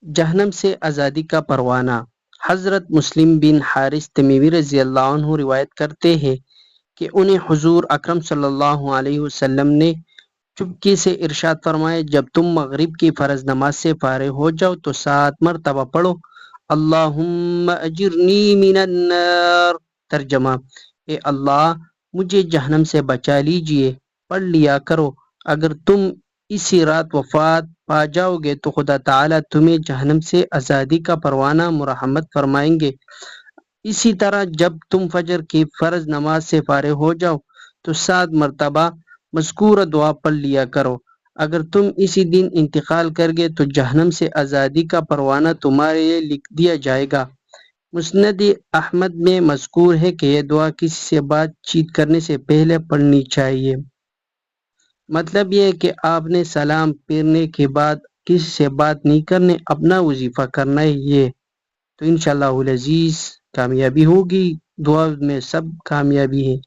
جہنم سے آزادی کا پروانہ۔ حضرت مسلم بن حارث تمیمی رضی اللہ عنہ روایت کرتے ہیں کہ انہیں حضور اکرم صلی اللہ علیہ وسلم نے چپکے سے ارشاد فرمایا، جب تم مغرب کی فرض نماز سے فارغ ہو جاؤ تو 7 مرتبہ پڑھو، اللہم اجرنی من النار۔ ترجمہ: اے اللہ مجھے جہنم سے بچا لیجئے۔ پڑھ لیا کرو۔ اگر تم اسی رات وفات پا جاؤ گے تو خدا تعالیٰ تمہیں جہنم سے آزادی کا پروانہ مرحمت فرمائیں گے۔ اسی طرح جب تم فجر کی فرض نماز سے فارغ ہو جاؤ تو 7 مرتبہ مذکورہ دعا پڑھ لیا کرو۔ اگر تم اسی دن انتقال کر گئے تو جہنم سے آزادی کا پروانہ تمہارے لیے لکھ دیا جائے گا۔ مسند احمد میں مذکور ہے کہ یہ دعا کسی سے بات چیت کرنے سے پہلے پڑھنی چاہیے۔ مطلب یہ ہے کہ آپ نے سلام پھیرنے کے بعد کسی سے بات نہیں کرنے، اپنا وظیفہ کرنا ہے۔ یہ تو انشاءاللہ العزیز کامیابی ہوگی۔ دعا میں سب کامیابی ہے۔